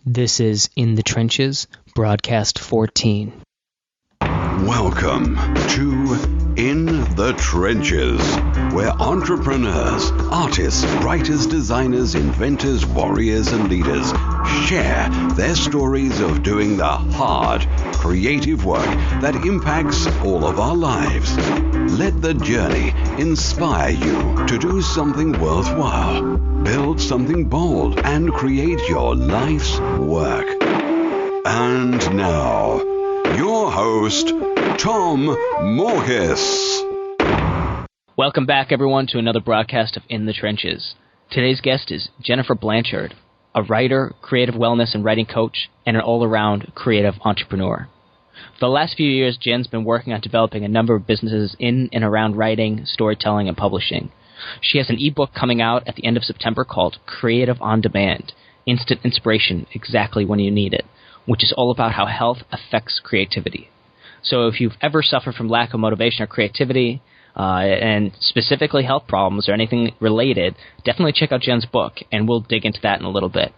This is In the Trenches, broadcast 14. Welcome to In the Trenches, where entrepreneurs, artists, writers, designers, inventors, warriors, and leaders share their stories of doing the hard, creative work that impacts all of our lives. Let the journey inspire you to do something worthwhile, build something bold, and create your life's work. And now, your host, Tom Morkis. Welcome back, everyone, to another broadcast of In the Trenches. Today's guest is Jennifer Blanchard, a writer, creative wellness and writing coach, and an all-around creative entrepreneur. For the last few years, Jen's been working on developing a number of businesses in and around writing, storytelling, and publishing. She has an eBook coming out at the end of September called Creative on Demand, Instant Inspiration Exactly When You Need It, which is all about how health affects creativity. So if you've ever suffered from lack of motivation or creativity, and specifically health problems or anything related, definitely check out Jen's book, and we'll dig into that in a little bit.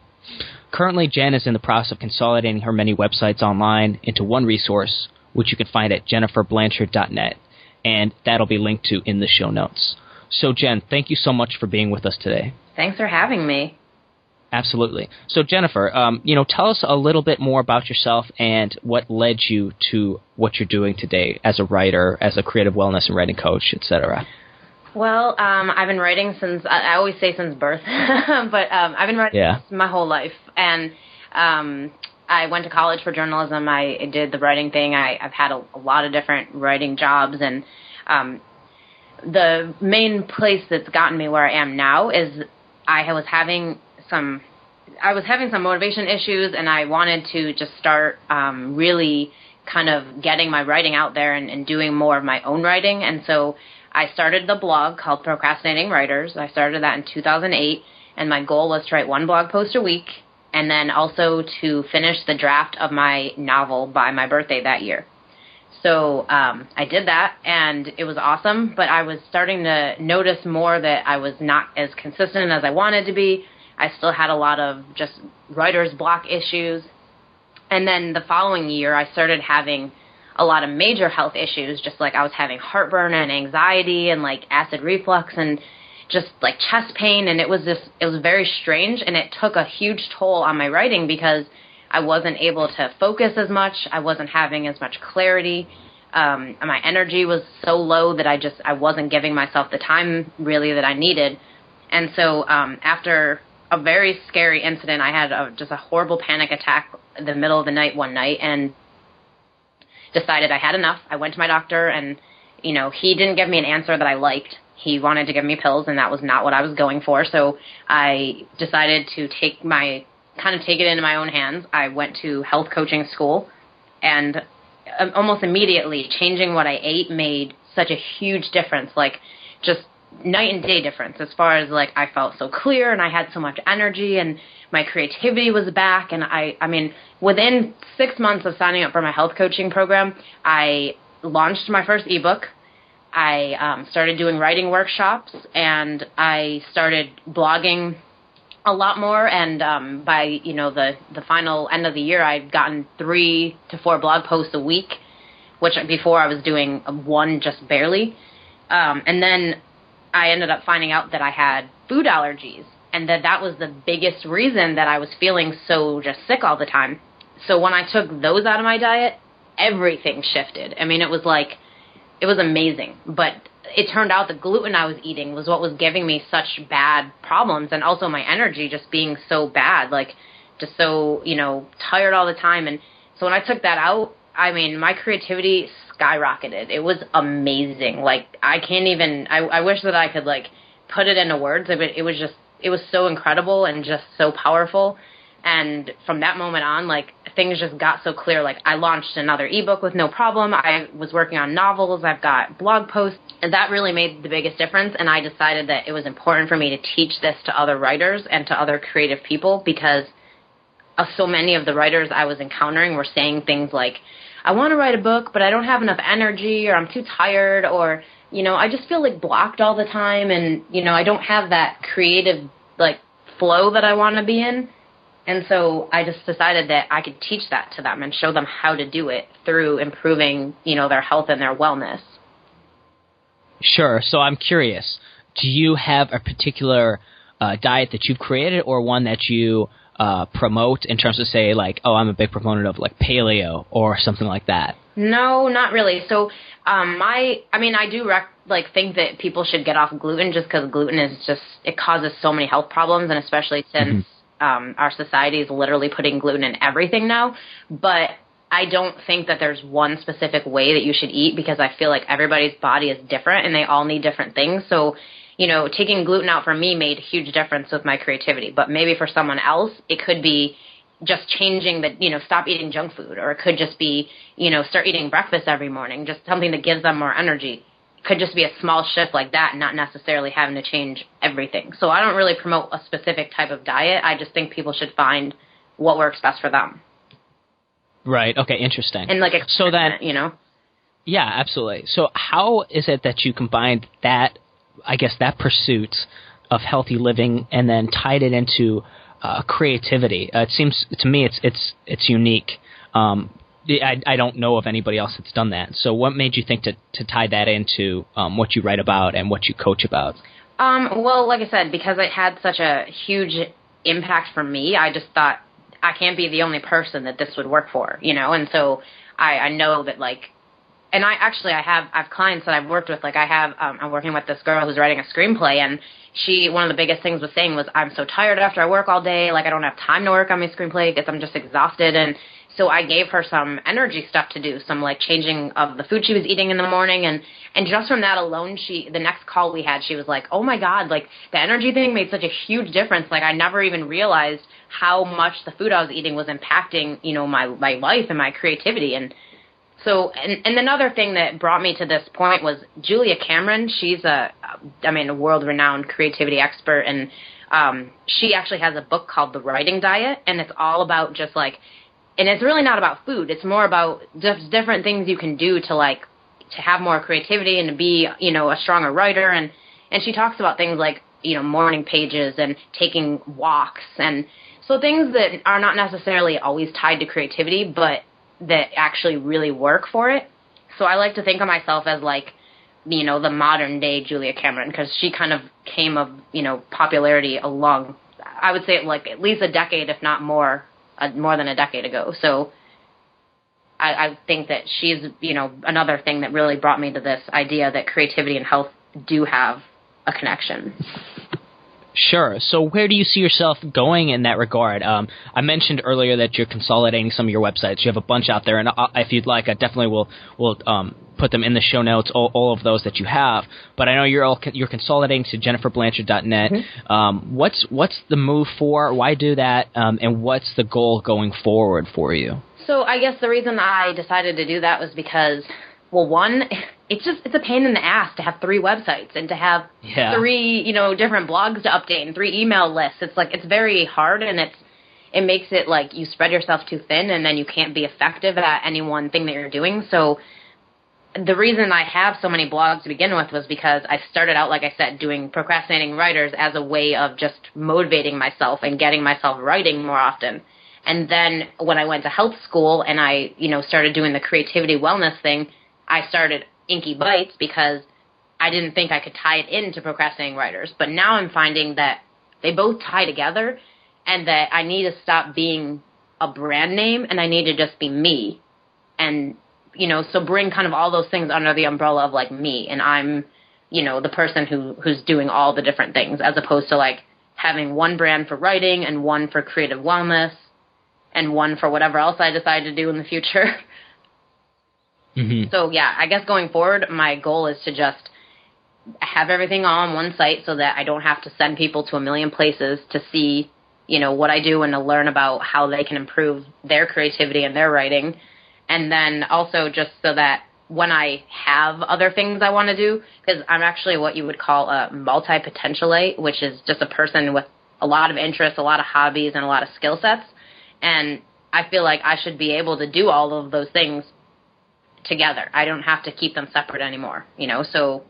Currently, Jen is in the process of consolidating her many websites online into one resource, which you can find at jenniferblanchard.net, and that'll be linked to in the show notes. So, Jen, thank you so much for being with us today. Thanks for having me. Absolutely. So, Jennifer, tell us a little bit more about yourself and what led you to what you're doing today as a writer, as a creative wellness and writing coach, etc. Well, I've been writing since, I always say since birth, but I've been writing my whole life. And I went to college for journalism. I did the writing thing. I've had a lot of different writing jobs. And the main place that's gotten me where I am now is I was having some motivation issues, and I wanted to just start really kind of getting my writing out there and doing more of my own writing. And so I started the blog called Procrastinating Writers. I started that in 2008, and my goal was to write one blog post a week, and then also to finish the draft of my novel by my birthday that year. So I did that, and it was awesome, but I was starting to notice more that I was not as consistent as I wanted to be. I still had a lot of just writer's block issues. And then the following year, I started having a lot of major health issues, just like I was having heartburn and anxiety and like acid reflux and just like chest pain. And it was very strange, and it took a huge toll on my writing because I wasn't able to focus as much. I wasn't having as much clarity. My energy was so low that I wasn't giving myself the time really that I needed. And so after a very scary incident, I had just a horrible panic attack in the middle of the night one night and decided I had enough. I went to my doctor, and, he didn't give me an answer that I liked. He wanted to give me pills, and that was not what I was going for. So I decided to take it into my own hands. I went to health coaching school, and almost immediately changing what I ate made such a huge difference, like just night and day difference as far as like I felt so clear and I had so much energy and my creativity was back. And I mean, within 6 months of signing up for my health coaching program, I launched my first ebook. I started doing writing workshops, and I started blogging a lot more. And by the final end of the year, I'd gotten 3 to 4 blog posts a week, which before I was doing one just barely. And then I ended up finding out that I had food allergies, and that was the biggest reason that I was feeling so just sick all the time. So when I took those out of my diet, everything shifted. I mean, it was amazing. But it turned out the gluten I was eating was what was giving me such bad problems, and also my energy just being so bad, like just so, tired all the time. And so when I took that out, I mean, my creativity skyrocketed. It was amazing. Like, I can't even, I wish that I could, like, put it into words. But it was so incredible and just so powerful. And from that moment on, like, things just got so clear. Like, I launched another ebook with no problem. I was working on novels. I've got blog posts. And that really made the biggest difference. And I decided that it was important for me to teach this to other writers and to other creative people, because so many of the writers I was encountering were saying things like, I want to write a book, but I don't have enough energy, or I'm too tired, or, I just feel like blocked all the time, and, I don't have that creative, like, flow that I want to be in. And so I just decided that I could teach that to them and show them how to do it through improving, their health and their wellness. Sure. So I'm curious, do you have a particular diet that you've created or one that you promote in terms of, say, like, oh, I'm a big proponent of like paleo or something like that? No, not really. So I do think that people should get off gluten just because gluten is it causes so many health problems, and especially since our society is literally putting gluten in everything now. But I don't think that there's one specific way that you should eat, because I feel like everybody's body is different and they all need different things. So, taking gluten out for me made a huge difference with my creativity. But maybe for someone else, it could be just changing stop eating junk food, or it could just be, start eating breakfast every morning, just something that gives them more energy. It could just be a small shift like that, not necessarily having to change everything. So I don't really promote a specific type of diet. I just think people should find what works best for them. Right. Okay. Interesting. And so that, Yeah, absolutely. So how is it that you combined that, I guess, that pursuit of healthy living and then tied it into creativity? It seems to me it's unique. I don't know of anybody else that's done that. So what made you think to tie that into what you write about and what you coach about? Well, like I said, because it had such a huge impact for me, I just thought I can't be the only person that this would work for, And so I know that, and I have clients that I've worked with. I'm working with this girl who's writing a screenplay, and one of the biggest things was saying was, I'm so tired after I work all day. I don't have time to work on my screenplay because I'm just exhausted. And so I gave her some energy stuff to do, some changing of the food she was eating in the morning. And just from that alone, the next call we had, she was like, oh my God, the energy thing made such a huge difference. I never even realized how much the food I was eating was impacting, my life and my creativity. And so, and another thing that brought me to this point was Julia Cameron. She's a world-renowned creativity expert, and she actually has a book called The Writing Diet, and it's all about and it's really not about food. It's more about just different things you can do to have more creativity and to be, a stronger writer. And she talks about things like, morning pages and taking walks, and so things that are not necessarily always tied to creativity, but that actually really work for it. So I like to think of myself as the modern day Julia Cameron, because she kind of came of, popularity along, I would say at least a decade, if not more than a decade ago. So I think that she's, another thing that really brought me to this idea that creativity and health do have a connection. Sure. So where do you see yourself going in that regard? I mentioned earlier that you're consolidating some of your websites. You have a bunch out there, and if you'd like, I definitely will put them in the show notes, all of those that you have. But I know you're consolidating to jenniferblanchard.net. Mm-hmm. What's the move for? Why do that? And what's the goal going forward for you? So I guess the reason I decided to do that was because, well, one, it's a pain in the ass to have 3 websites and to have 3, different blogs to update and 3 email lists. It's very hard, and it makes it you spread yourself too thin, and then you can't be effective at any one thing that you're doing. So the reason I have so many blogs to begin with was because I started out, like I said, doing Procrastinating Writers as a way of just motivating myself and getting myself writing more often. And then when I went to health school and I, started doing the creativity wellness thing, I started Inky Bites because I didn't think I could tie it into Procrastinating Writers. But now I'm finding that they both tie together, and that I need to stop being a brand name and I need to just be me. And, so bring kind of all those things under the umbrella of me. And I'm, the person who's doing all the different things, as opposed to having one brand for writing and one for creative wellness and one for whatever else I decide to do in the future. Mm-hmm. So, yeah, I guess going forward, my goal is to just have everything all on one site so that I don't have to send people to a million places to see, what I do and to learn about how they can improve their creativity and their writing. And then also just so that when I have other things I want to do, because I'm actually what you would call a multi-potentialite, which is just a person with a lot of interests, a lot of hobbies, and a lot of skill sets. And I feel like I should be able to do all of those things together. I don't have to keep them separate anymore, So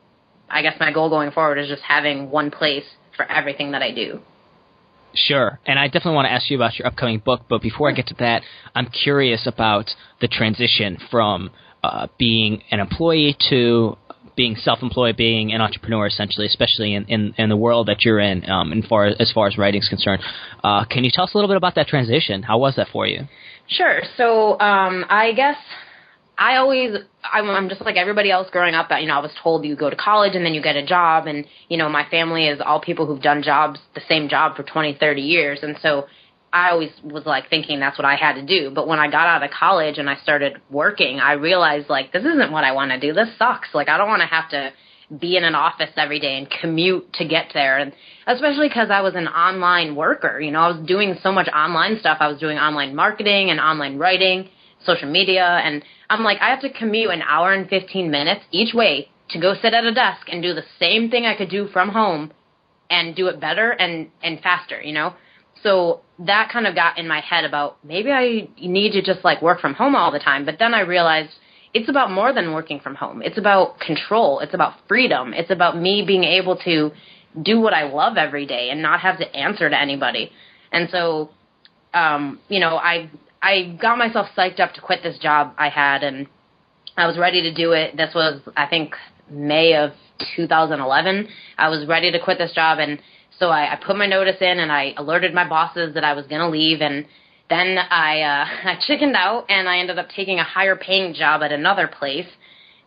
I guess my goal going forward is just having one place for everything that I do. Sure. And I definitely want to ask you about your upcoming book, but before I get to that, I'm curious about the transition from being an employee to being self-employed, being an entrepreneur, essentially, especially in the world that you're in, as far as writing is concerned. Can you tell us a little bit about that transition? How was that for you? Sure. So I guess I'm just like everybody else growing up. I was told you go to college and then you get a job. And, my family is all people who've done the same job for 20, 30 years. And so I always was like thinking that's what I had to do. But when I got out of college and I started working, I realized like, this isn't what I want to do. This sucks. Like, I don't want to have to be in an office every day and commute to get there. And especially because I was an online worker, I was doing so much online stuff. I was doing online marketing and online writing, social media. And I'm like, I have to commute an hour and 15 minutes each way to go sit at a desk and do the same thing I could do from home and do it better and faster, So that kind of got in my head about maybe I need to just like work from home all the time. But then I realized it's about more than working from home. It's about control. It's about freedom. It's about me being able to do what I love every day and not have to answer to anybody. And so, I got myself psyched up to quit this job I had, and I was ready to do it. This was, I think, May of 2011. I was ready to quit this job, and so I put my notice in, and I alerted my bosses that I was going to leave, and then I chickened out, and I ended up taking a higher-paying job at another place,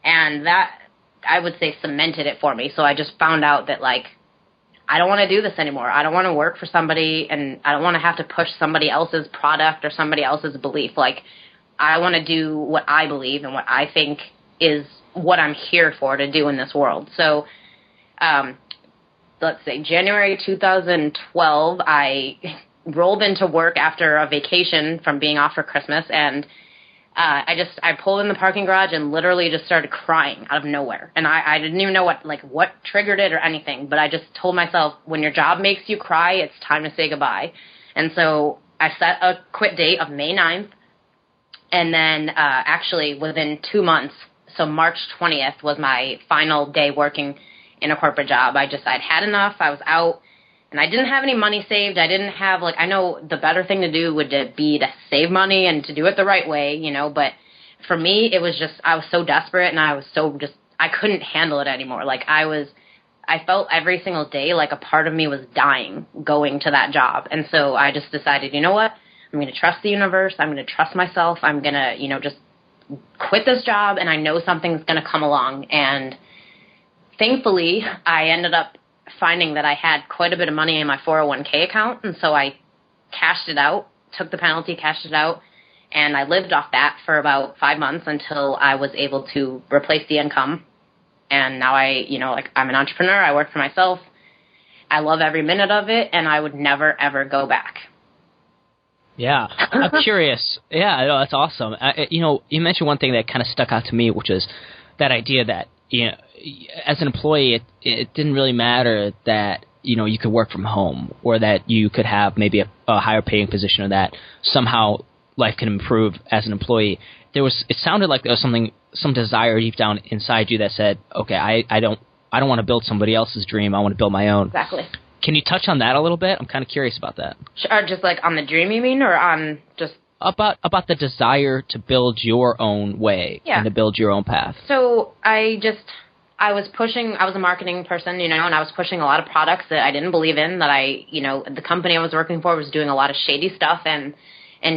and that, I would say, cemented it for me. So I just found out that, like, I don't want to do this anymore. I don't want to work for somebody, and I don't want to have to push somebody else's product or somebody else's belief. Like, I want to do what I believe and what I think is what I'm here for to do in this world. So, let's say January 2012, I rolled into work after a vacation from being off for Christmas, and I pulled in the parking garage and literally just started crying out of nowhere. And I didn't even know what triggered it or anything, but I just told myself, when your job makes you cry, it's time to say goodbye. And so I set a quit date of May 9th, and then actually within 2 months, so March 20th was my final day working in a corporate job. I'd had enough. I was out. And I didn't have any money saved. I didn't have, I know the better thing to do would be to save money and to do it the right way, but for me, it was just, I was so desperate, and I was so I couldn't handle it anymore. I felt every single day like a part of me was dying going to that job. And so I just decided, you know what? I'm going to trust the universe. I'm going to trust myself. I'm going to, just quit this job, and I know something's going to come along. And thankfully, I ended up finding that I had quite a bit of money in my 401k account, and so I cashed it out, took the penalty, cashed it out, and I lived off that for about 5 months until I was able to replace the income. And now I'm an entrepreneur. I work for myself. I love every minute of it, and I would never, ever go back. Yeah, I'm curious. Yeah, no, that's awesome. You mentioned one thing that kind of stuck out to me, which is that idea that, as an employee, it didn't really matter that, you could work from home, or that you could have maybe a higher paying position, or that somehow life can improve as an employee. It sounded like there was some desire deep down inside you that said, okay, I don't want to build somebody else's dream. I want to build my own. Exactly. Can you touch on that a little bit? I'm kind of curious about that. Sure, just like on the dream, you mean, or on just about the desire to build your own way, and to build your own path. So I was a marketing person, and I was pushing a lot of products that I didn't believe in, that the company I was working for was doing a lot of shady stuff and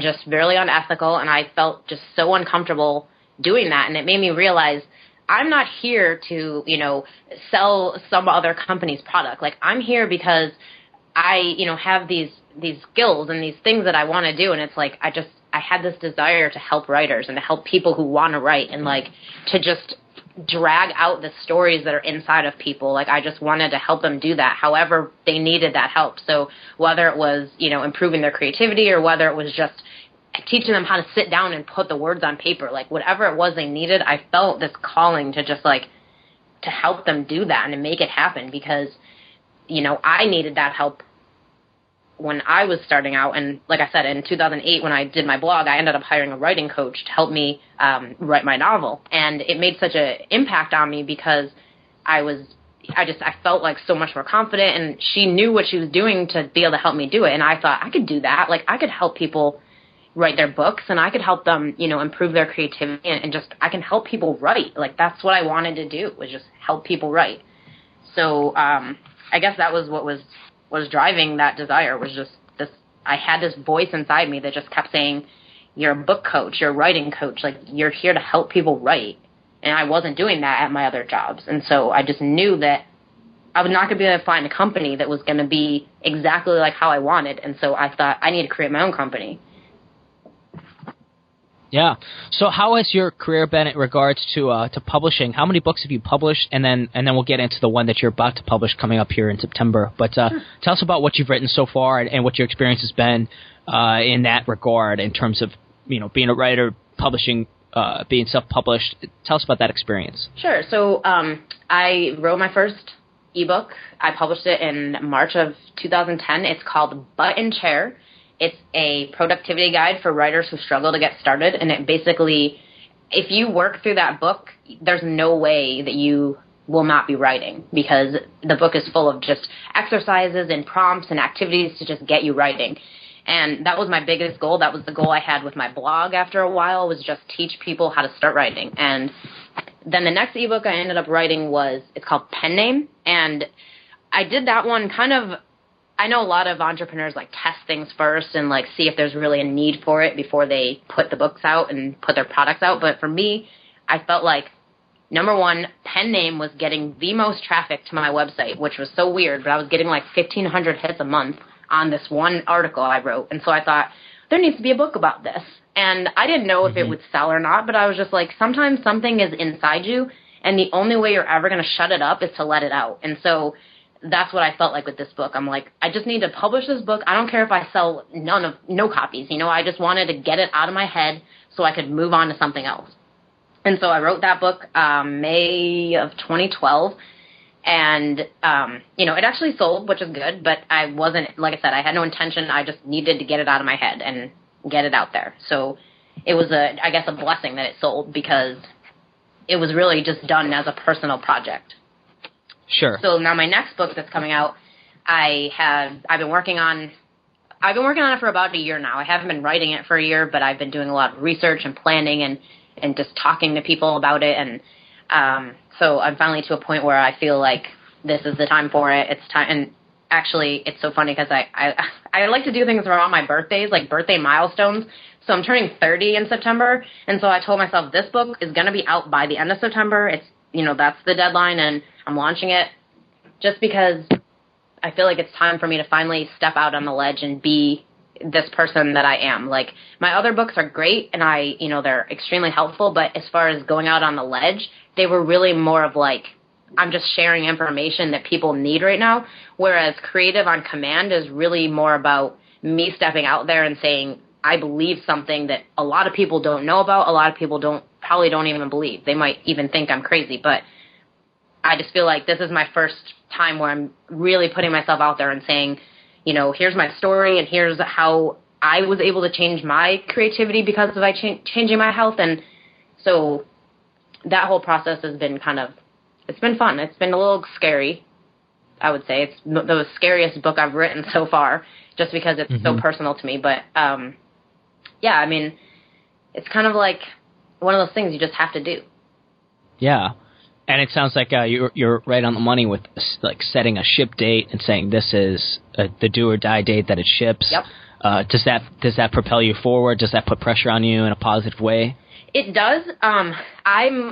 just really unethical, and I felt just so uncomfortable doing that, and it made me realize I'm not here to, sell some other company's product. Like, I'm here because I, have these skills and these things that I want to do, and it's like I had this desire to help writers and to help people who want to write, and to just drag out the stories that are inside of people. Like, I just wanted to help them do that however they needed that help. So whether it was, improving their creativity, or whether it was just teaching them how to sit down and put the words on paper, whatever it was they needed, I felt this calling to just to help them do that and to make it happen, because, I needed that help when I was starting out. And like I said, in 2008, when I did my blog, I ended up hiring a writing coach to help me write my novel. And it made such an impact on me because I was I felt like so much more confident, and she knew what she was doing to be able to help me do it. And I thought I could do that. Like, I could help people write their books, and I could help them, improve their creativity, and just, I can help people write. Like, that's what I wanted to do, was just help people write. So, I guess that was what was driving that desire, was just this. I had this voice inside me that just kept saying, you're a book coach, you're a writing coach, like, you're here to help people write. And I wasn't doing that at my other jobs. And so I just knew that I was not going to be able to find a company that was going to be exactly like how I wanted. And so I thought, I need to create my own company. Yeah. So how has your career been in regards to publishing? How many books have you published? And then we'll get into the one that you're about to publish coming up here in September. But tell us about what you've written so far and what your experience has been in that regard in terms of, being a writer, publishing, being self-published. Tell us about that experience. Sure. So I wrote my first eBook. I published it in March of 2010. It's called Butt and Chair. It's a productivity guide for writers who struggle to get started. And it basically, if you work through that book, there's no way that you will not be writing, because the book is full of just exercises and prompts and activities to just get you writing. And that was my biggest goal. That was the goal I had with my blog after a while, was just teach people how to start writing. And then the next ebook I ended up writing it's called Pen Name. And I did that one I know a lot of entrepreneurs like test things first and like see if there's really a need for it before they put the books out and put their products out. But for me, I felt like, number one, Pen Name was getting the most traffic to my website, which was so weird, but I was getting like 1,500 hits a month on this one article I wrote. And so I thought, there needs to be a book about this. And I didn't know if it would sell or not, but I was just like, sometimes something is inside you, and the only way you're ever going to shut it up is to let it out. And so that's what I felt like with this book. I'm like, I just need to publish this book. I don't care if I sell no copies. I just wanted to get it out of my head so I could move on to something else. And so I wrote that book May of 2012. And, it actually sold, which is good, but I wasn't, like I said, I had no intention. I just needed to get it out of my head and get it out there. So it was I guess a blessing that it sold, because it was really just done as a personal project. Sure. So now my next book that's coming out, I've been working on it for about a year now. I haven't been writing it for a year, but I've been doing a lot of research and planning and just talking to people about it. And, so I'm finally to a point where I feel like this is the time for it. It's time. And actually, it's so funny because I like to do things around my birthdays, like birthday milestones. So I'm turning 30 in September. And so I told myself this book is going to be out by the end of September. It's, that's the deadline, and I'm launching it just because I feel like it's time for me to finally step out on the ledge and be this person that I am. Like, my other books are great, and they're extremely helpful, but as far as going out on the ledge, they were really more of like, I'm just sharing information that people need right now, whereas Creative on Command is really more about me stepping out there and saying, I believe something that a lot of people don't know about, a lot of people probably don't even believe. They might even think I'm crazy, but I just feel like this is my first time where I'm really putting myself out there and saying, here's my story, and here's how I was able to change my creativity because of changing my health. And so that whole process has been it's been fun. It's been a little scary, I would say. It's the scariest book I've written so far, just because it's so personal to me. But, yeah, I mean, it's kind of like one of those things you just have to do. Yeah. And it sounds like you're right on the money with like setting a ship date and saying this is the do or die date that it ships. Yep. Does that propel you forward? Does that put pressure on you in a positive way? It does. I'm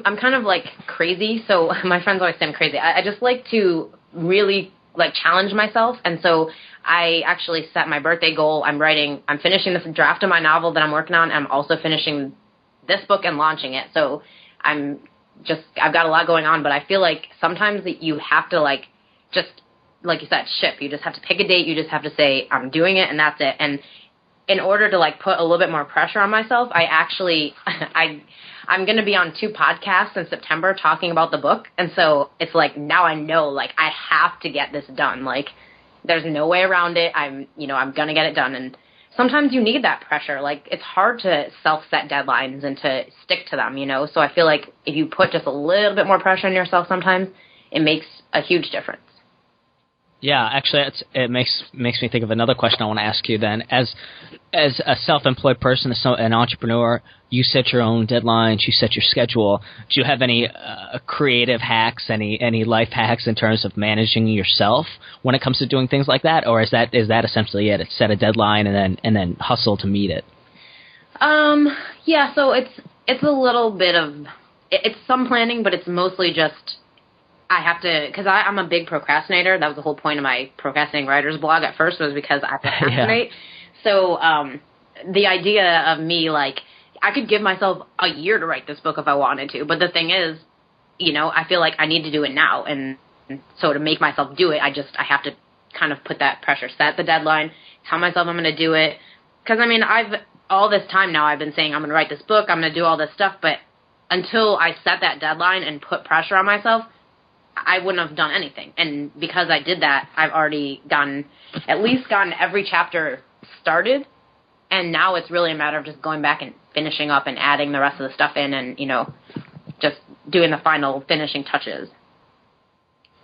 kind of like crazy. So my friends always say I'm crazy. I just like to really like challenge myself. And so I actually set my birthday goal. I'm finishing this draft of my novel that I'm working on. I'm also finishing this book and launching it. So I've got a lot going on, but I feel like sometimes that you have to like, just like you said, ship. You just have to pick a date. You just have to say, I'm doing it, and that's it. And in order to like put a little bit more pressure on myself, I'm going to be on 2 podcasts in September talking about the book. And so it's like, now I know, like, I have to get this done. Like, there's no way around it. I'm going to get it done. And sometimes you need that pressure. Like, it's hard to self-set deadlines and to stick to them, So I feel like if you put just a little bit more pressure on yourself sometimes, it makes a huge difference. Yeah, actually, it makes me think of another question I want to ask you then. As a self-employed person, an entrepreneur, you set your own deadlines, you set your schedule. Do you have any creative hacks, any life hacks in terms of managing yourself when it comes to doing things like that, or is that essentially it? It's set a deadline and then hustle to meet it. Yeah, so it's a little bit of it's some planning, but it's mostly just. I have to, because I'm a big procrastinator. That was the whole point of my procrastinating writer's blog at first, was because I procrastinate. Yeah. So the idea of me, like, I could give myself a year to write this book if I wanted to. But the thing is, I feel like I need to do it now. And so to make myself do it, I have to kind of put that pressure, set the deadline, tell myself I'm going to do it. Because, all this time now I've been saying I'm going to write this book, I'm going to do all this stuff. But until I set that deadline and put pressure on myself, I wouldn't have done anything. And because I did that, I've already gotten every chapter started. And now it's really a matter of just going back and finishing up and adding the rest of the stuff in and, just doing the final finishing touches.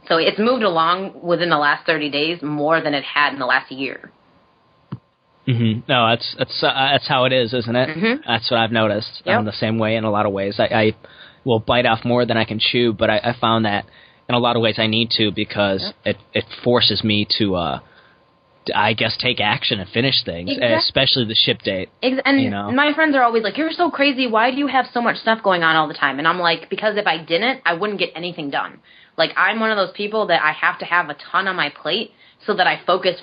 So it's moved along within the last 30 days more than it had in the last year. Mm-hmm. No, that's how it is, isn't it? Mm-hmm. That's what I've noticed. Yep. I'm the same way in a lot of ways. I will bite off more than I can chew, but I found that in a lot of ways I need to, because it forces me to, I guess, take action and finish things, especially the ship date. And my friends are always like, you're so crazy. Why do you have so much stuff going on all the time? And I'm like, because if I didn't, I wouldn't get anything done. Like, I'm one of those people that I have to have a ton on my plate so that I focus,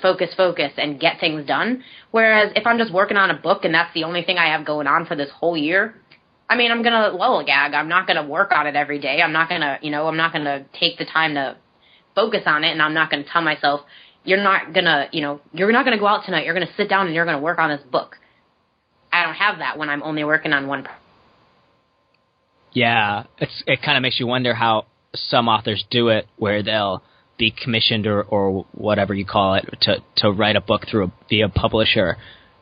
and get things done. Whereas if I'm just working on a book and that's the only thing I have going on for this whole year, I'm going to lollygag. I'm not going to work on it every day. I'm not going to, I'm not going to take the time to focus on it, and I'm not going to tell myself, you're not going to go out tonight. You're going to sit down and you're going to work on this book. I don't have that when I'm only working on one. Yeah, it kind of makes you wonder how some authors do it, where they'll be commissioned or whatever you call it to write a book via a publisher,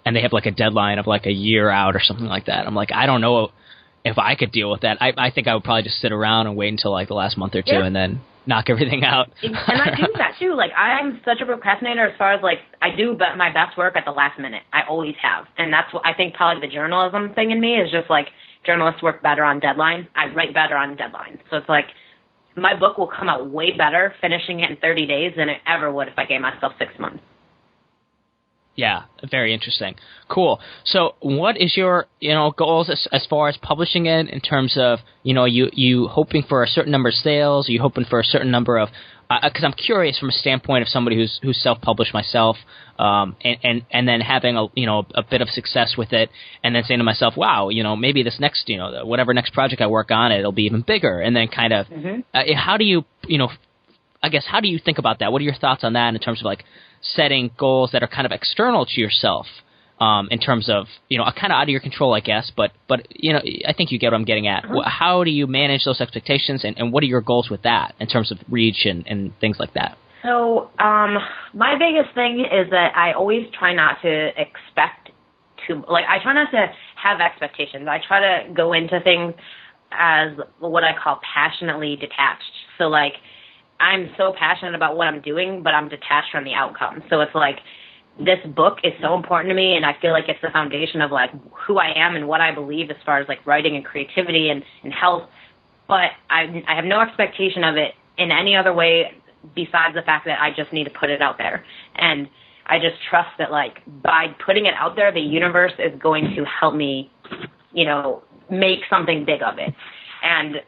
and they have like a deadline of like a year out or something like that. I'm like, I don't know if I could deal with that. I think I would probably just sit around and wait until like the last month or two and then knock everything out. And I do that too. Like, I'm such a procrastinator as far as like, I do my best work at the last minute. I always have. And that's what I think probably the journalism thing in me is just like, journalists work better on deadline. I write better on deadline. So it's like, my book will come out way better finishing it in 30 days than it ever would if I gave myself 6 months. Yeah, very interesting. Cool. So what is your, goals as far as publishing it, in terms of, you hoping for a certain number of sales? Are you hoping for a certain number of, because I'm curious from a standpoint of somebody who's self-published myself, and then having a bit of success with it, and then saying to myself, wow, maybe this next, whatever next project I work on, it'll be even bigger. And then kind of, how do you, I guess, how do you think about that? What are your thoughts on that in terms of like setting goals that are kind of external to yourself, in terms of, kind of out of your control, I guess, but I think you get what I'm getting at. How do you manage those expectations, and what are your goals with that in terms of reach and things like that? So my biggest thing is that I always try not to expect I try not to have expectations. I try to go into things as what I call passionately detached. So like, I'm so passionate about what I'm doing, but I'm detached from the outcome. So it's like, this book is so important to me, and I feel like it's the foundation of like who I am and what I believe as far as like writing and creativity and health. But I have no expectation of it in any other way besides the fact that I just need to put it out there. And I just trust that like by putting it out there, the universe is going to help me, make something big of it. And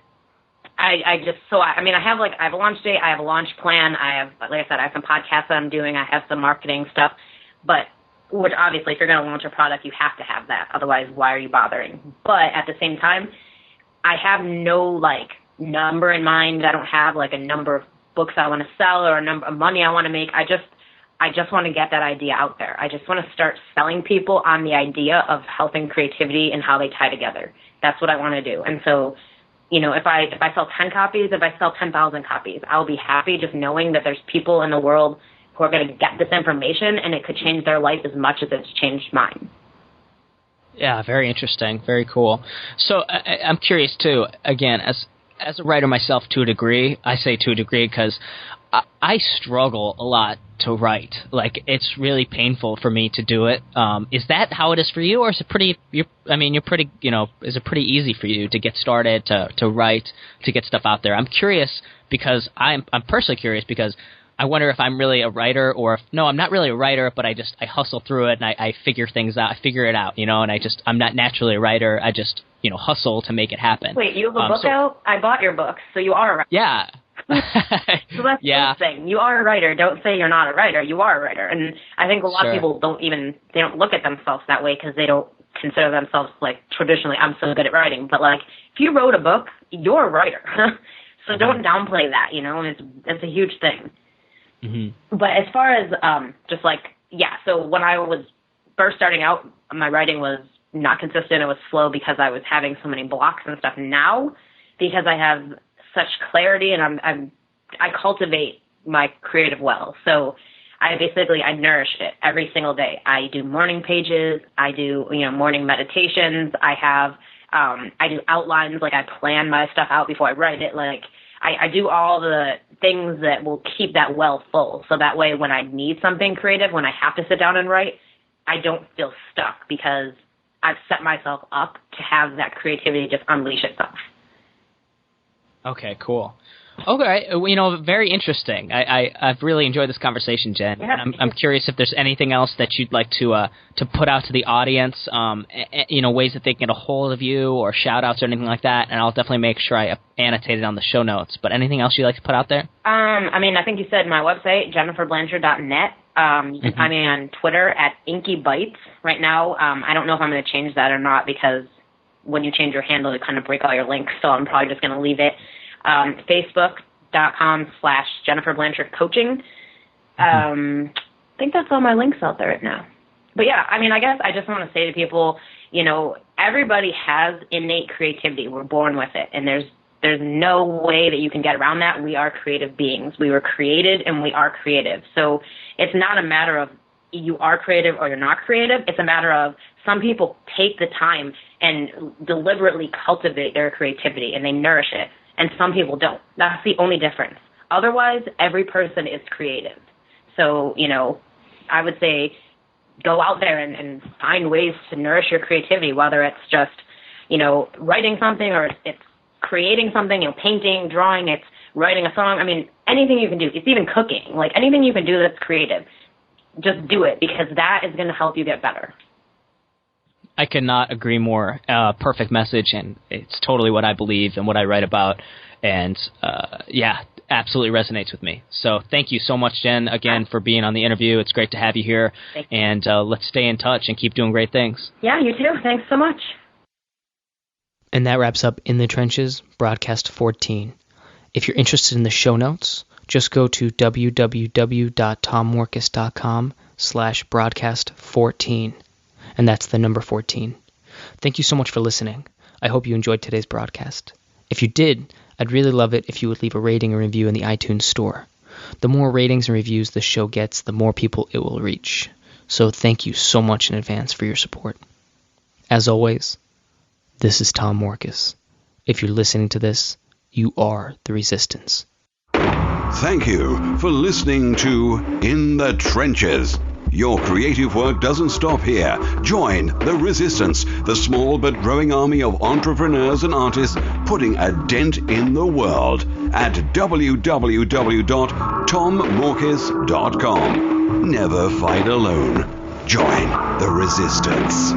I have a launch date, I have a launch plan, I have, like I said, I have some podcasts that I'm doing, I have some marketing stuff, but which obviously if you're going to launch a product, you have to have that. Otherwise, why are you bothering? But at the same time, I have no like number in mind. I don't have like a number of books I want to sell or a number of money I want to make. I just want to get that idea out there. I just want to start selling people on the idea of health and creativity and how they tie together. That's what I want to do. And so, if I sell 10 copies, if I sell 10,000 copies, I'll be happy just knowing that there's people in the world who are going to get this information, and it could change their life as much as it's changed mine. Yeah, very interesting. Very cool. So I'm curious too, again, as As a writer myself, to a degree, I say to a degree because I struggle a lot to write. Like, it's really painful for me to do it. Is that how it is for you, or is it pretty? Is it pretty easy for you to get started, to write, to get stuff out there? I'm curious because I'm personally curious because I wonder if I'm really a writer, or if no, I'm not really a writer, but I hustle through it and I figure things out. I figure it out, and I'm not naturally a writer. I just hustle to make it happen. Wait, you have a book out? I bought your book, so you are a writer. Yeah. So that's the thing. You are a writer. Don't say you're not a writer. You are a writer. And I think a lot of people don't look at themselves that way because they don't consider themselves, like, traditionally, I'm so good at writing. But, like, if you wrote a book, you're a writer. So don't downplay that, it's a huge thing. Mm-hmm. But as far as so when I was first starting out, my writing was not consistent. It was slow because I was having so many blocks and stuff. Now, because I have such clarity and I cultivate my creative well. So I nourish it every single day. I do morning pages. I do, morning meditations. I do outlines. Like, I plan my stuff out before I write it. Like, I do all the things that will keep that well full. So that way, when I need something creative, when I have to sit down and write, I don't feel stuck because I've set myself up to have that creativity just unleash itself. Okay, cool. Okay, very interesting. I've really enjoyed this conversation, Jen. Yeah. And I'm curious if there's anything else that you'd like to put out to the audience, ways that they can get a hold of you or shout-outs or anything like that, and I'll definitely make sure I annotate it on the show notes. But anything else you'd like to put out there? I think you said my website, jenniferblanchard.net. You can find me on Twitter at Inky Bites. Right now, I don't know if I'm going to change that or not because when you change your handle, you kind of break all your links, so I'm probably just going to leave it. Facebook.com/Jennifer Blanchard Coaching. I think that's all my links out there right now. But yeah, I guess I just want to say to people, everybody has innate creativity. We're born with it. And there's no way that you can get around that. We are creative beings. We were created and we are creative. So it's not a matter of you are creative or you're not creative. It's a matter of some people take the time and deliberately cultivate their creativity and they nourish it. And some people don't. That's the only difference. Otherwise, every person is creative. So, I would say go out there and find ways to nourish your creativity, whether it's just, writing something or it's creating something, painting, drawing, it's writing a song. Anything you can do. It's even cooking. Like, anything you can do that's creative, just do it because that is going to help you get better. I could not agree more. Perfect message, and it's totally what I believe and what I write about, and absolutely resonates with me. So thank you so much, Jen, again, for being on the interview. It's great to have you here, and let's stay in touch and keep doing great things. Yeah, you too. Thanks so much. And that wraps up In the Trenches, broadcast 14. If you're interested in the show notes, just go to www.tommorkes.com/broadcast14. And that's the number 14. Thank you so much for listening. I hope you enjoyed today's broadcast. If you did, I'd really love it if you would leave a rating and review in the iTunes store. The more ratings and reviews the show gets, the more people it will reach. So thank you so much in advance for your support. As always, this is Tom Morkes. If you're listening to this, you are the resistance. Thank you for listening to In the Trenches. Your creative work doesn't stop here. Join the resistance, the small but growing army of entrepreneurs and artists putting a dent in the world at www.tommorkes.com. Never fight alone. Join the resistance.